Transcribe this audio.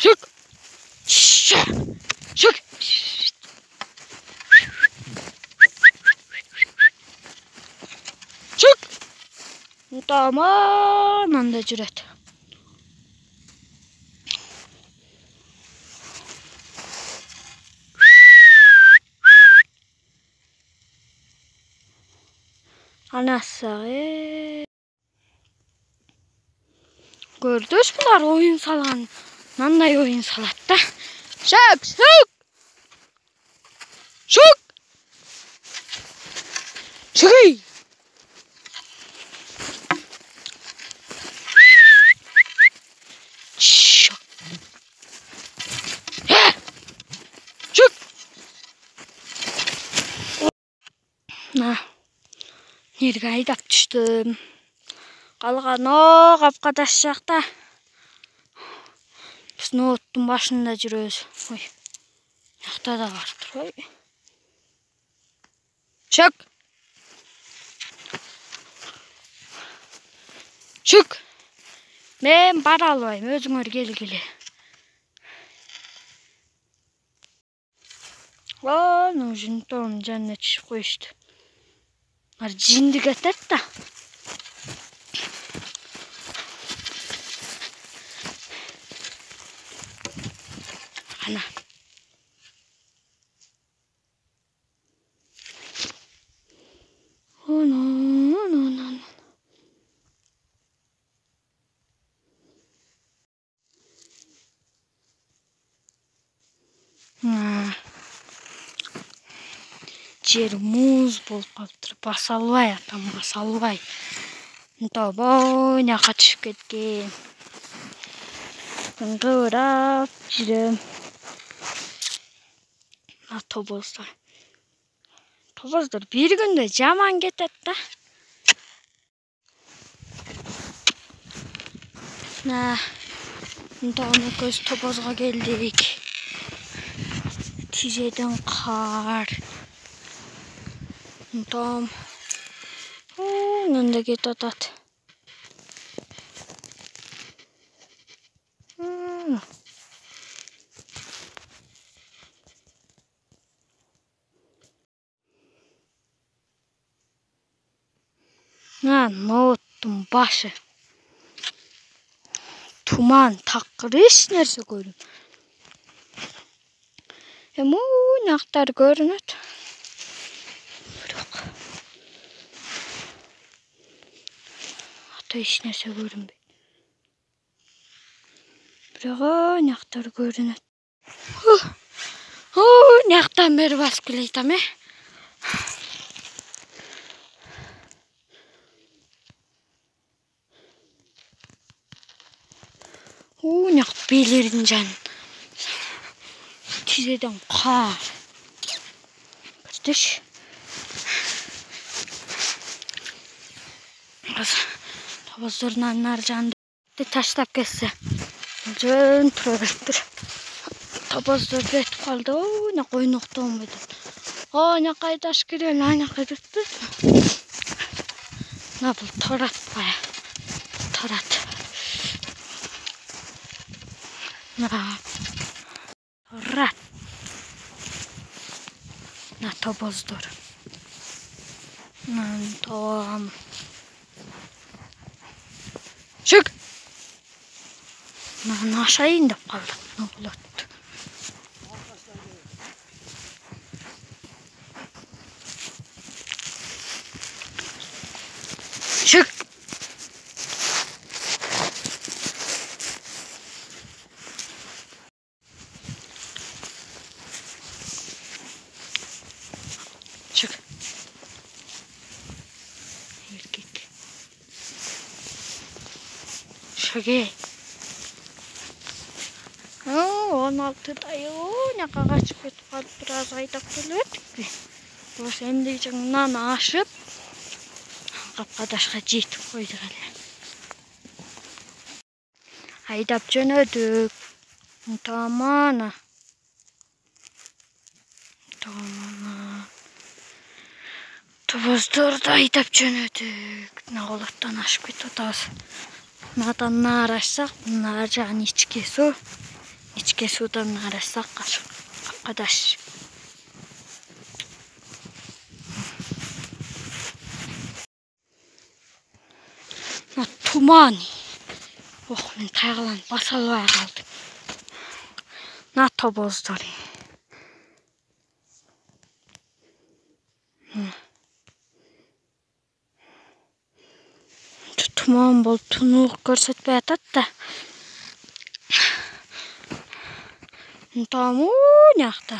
Çık. Çık. Çık. Tamam, anda cüret. Anası. Gördünüz bunlar oyun salan. Nanday oyun salatta. Çık, çık. Çık. Çık. Çık. Çık. Yerге айдап түштім. Қалған о қапқадас жақта. Біз оттың башында жүрөбүз. Ой. Жақта да бар тұр. Ой. Çık. Çık. Ben para albayım. Özüңөр келгиле. Ну, жинтон жанына түшүп коюшту. Жиндик атат да. Ana. Oh no, no, no, no. Жер муз болуп калыптыр. Баса албай атам, баса албай. Боюна качып кеткен. Кыңгырап жүрөм. Тобоздар. Тобоздар bir күндө жаман кетет да. Мынтаны көз тобозго келдик. Тизеден кар. Мынтам. Мында кетет атат. Ноттун башы. Туман такыр эч нерсе көрүнүп. Муунактар көрүнөт. Бирок ата эч нерсе көрүнбөйт. Бирок нактар көрүнөт. Нактан бери басып келейтам, Нак белерин жан. Тизеден кар. Көрдүш. Тобоздордун ар жанды таштап кетсе. Жөн тура бериптир. Тобоздор кетип калды. Нак ойноктонбойт. Ана кайдаш кирел, ана кайдыптыр. Бул торат бая. Торат. Торат. Тобоздор. Там. Çık. Aşağı indim kaldım. Ne oldu? Çık. Çık. Erkek. Şöyle. 16'da Наққа қашып кетіп қалып біраз айдап келедік пе. Осы емдегі жаңынан ашып Қапқадашқа жетіп қойдық әлі. Айдап жөнөдік. Тамана. Тобоздорды айдап жөнөдік. Нағолаттан ашып кетіп отабыз. Мынадан нар ашсақ, нар жағын ичке су. İçke sudan arasaq arkadaş. Tuman. Oh, men qayğılan basalvay qaldı. NATO bozdurdu. Tuman bol tunuq görsetmey atat da. Tamam, yakta.